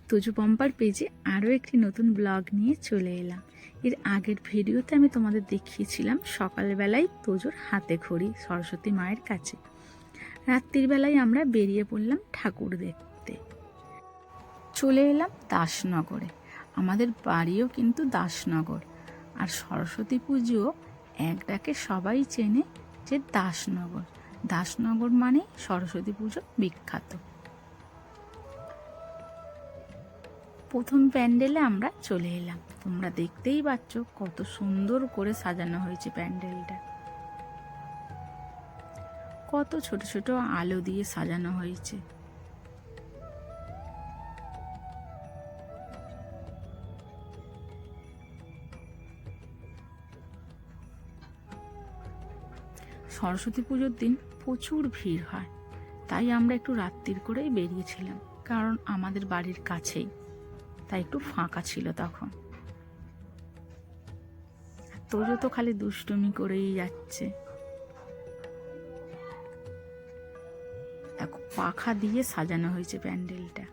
তোজো পম্পার পেজে আরও একটি নতুন ব্লগ নিয়ে চলে এলাম। এর আগের ভিডিওতে আমি তোমাদের দেখিয়েছিলাম সকালবেলায় তোজোর হাতে খড়ি সরস্বতী মায়ের কাছে। রাত্রির বেলায় আমরা বেরিয়ে পড়লাম ঠাকুর দেখতে। চলে এলাম দাসনগরে। আমাদের বাড়িও কিন্তু দাসনগর, আর সরস্বতী পুজো এক ডাকে সবাই চেনে যে দাসনগর। দাসনগর মানে সরস্বতী পুজো বিখ্যাত। প্রথম প্যান্ডেলে আমরা চলে এলাম। তোমরা দেখতেই পাচ্ছ কত সুন্দর করে সাজানো হয়েছে প্যান্ডেলটা। কত ছোট ছোট আলো দিয়ে সাজানো হয়েছে। সরস্বতী পুজোর দিন প্রচুর ভিড় হয়, তাই আমরা একটু রাত্রির করেই বেরিয়েছিলাম, কারণ আমাদের বাড়ির কাছেই, তাই একটু ফাঁকা ছিল তখন। তোজো তো খালি দুষ্টুমি করেই যাচ্ছে। দেখো পাখা দিয়ে সাজানো হয়েছে প্যান্ডেলটা।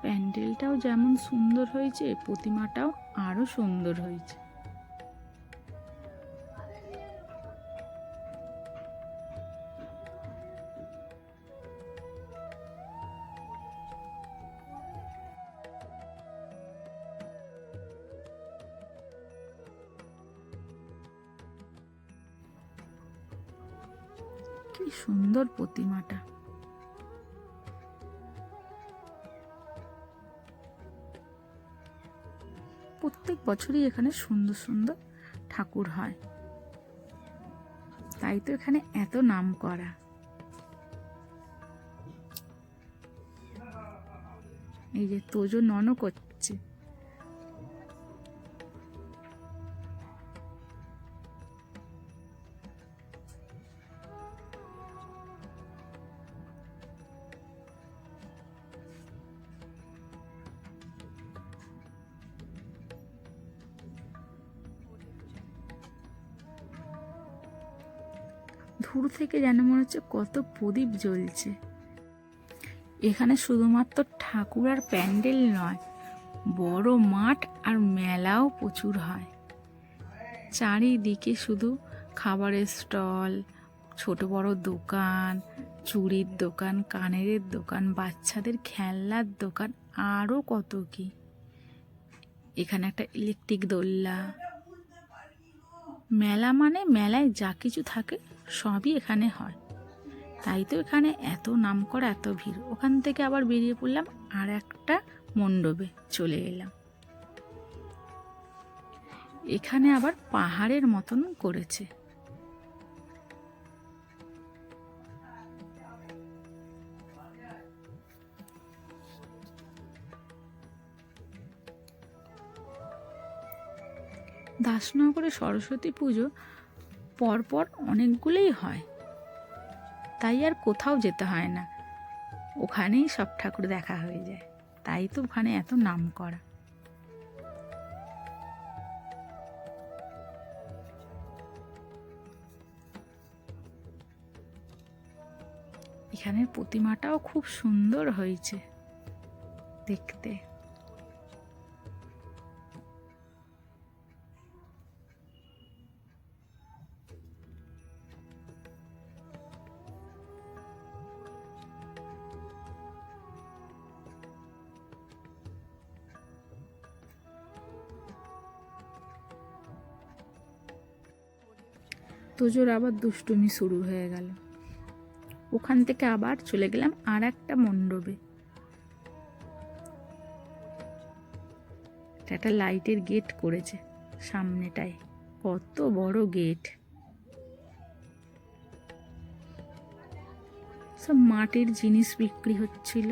প্যান্ডেলটাও যেমন সুন্দর হয়েছে, প্রতিমাটাও আরো সুন্দর হয়েছে। কি সুন্দর প্রতিমাটা। প্রত্যেক বছরই এখানে সুন্দর সুন্দর ঠাকুর হয়, তাই তো এখানে এত নাম করা। এই যে তোজো নন করছে। দূর থেকে যেন মনে হচ্ছে কত প্রদীপ জ্বলছে। এখানে শুধুমাত্র ঠাকুর আর প্যান্ডেল নয়, বড় মাঠ আর মেলাও প্রচুর হয়। চারিদিকে শুধু খাবারের স্টল, ছোট বড় দোকান, চুড়ির দোকান, কানের দোকান, বাচ্চাদের খেলনার দোকান, আরও কত কি। এখানে একটা ইলেকট্রিক দোলনা। মেলা মানে মেলায় যা কিছু থাকে সবই এখানে হয়, তাই তো এখানে এত নামকরা, এত ভিড়। ওখান থেকে আবার বেরিয়ে পড়লাম আর একটা মণ্ডপে চলে এলাম। এখানে আবার পাহাড়ের মতন করেছে। দাসনগরে সরস্বতী পুজো পরপর অনেকগুলোই হয়, তাই আর কোথাও যেতে হয় না, ওখানেই সব ঠাকুর দেখা হয়ে যায়, তাই তো ওখানে এত নাম করা। এখানের প্রতিমাটাও খুব সুন্দর হয়েছে দেখতে। তোজোর আবার দুষ্টুমি শুরু হয়ে গেল। ওখান থেকে আবার চলে গেলাম আর একটা মণ্ডপে। একটা লাইটের গেট করেছে সামনেটায়, কত বড় গেট। সব মাটির জিনিস বিক্রি হচ্ছিল,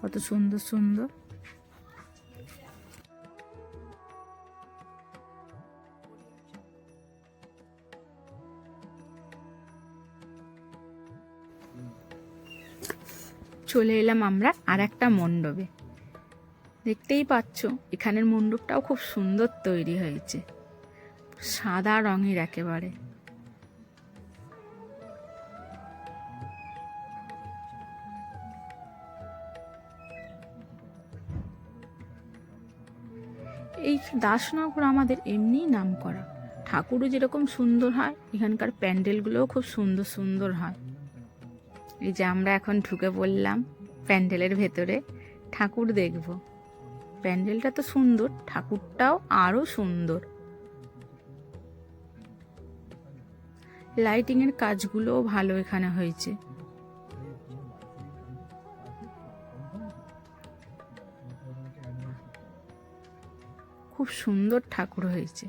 কত সুন্দর সুন্দর। চলে এলাম আমরা আর একটা মণ্ডপে। দেখতেই পাচ্ছ এখানের মণ্ডপটাও খুব সুন্দর তৈরি হয়েছে, সাদা রঙের একেবারে। এই দাসনগর আমাদের এমনিই নাম করা, ঠাকুরও যেরকম সুন্দর হয় এখানকার প্যান্ডেলগুলোও খুব সুন্দর সুন্দর হয়। এই যে আমরা এখন ঢুকে পড়লাম প্যান্ডেলের ভেতরে, ঠাকুর দেখব। প্যান্ডেলটা তো সুন্দর, ঠাকুরটাও আরো সুন্দর। লাইটিংয়ের কাজগুলোও ভালো এখানে হয়েছে। খুব সুন্দর ঠাকুর হয়েছে।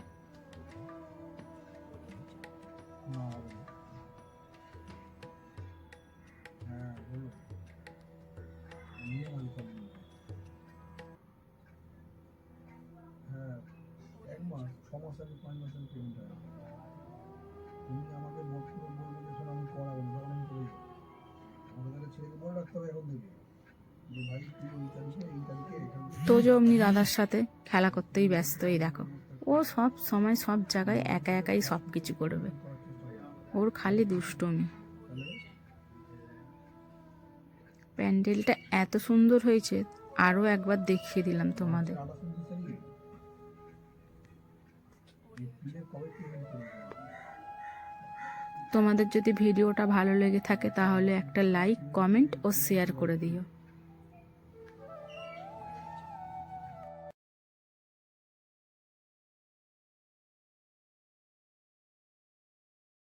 তোজো অমনি দাদার সাথে খেলা করতেই ব্যস্ত। এই দেখো, ও সব সময় সব জায়গায় একা একাই সব কিছু করবে, ওর খালি দুষ্টুমি। প্যান্ডেলটা এত সুন্দর হয়েছে, আরো একবার দেখিয়ে দিলাম তোমাদের। তোমাদের যদি ভিডিওটা ভালো লেগে থাকে তাহলে একটা লাইক, কমেন্ট ও শেয়ার করে দিও।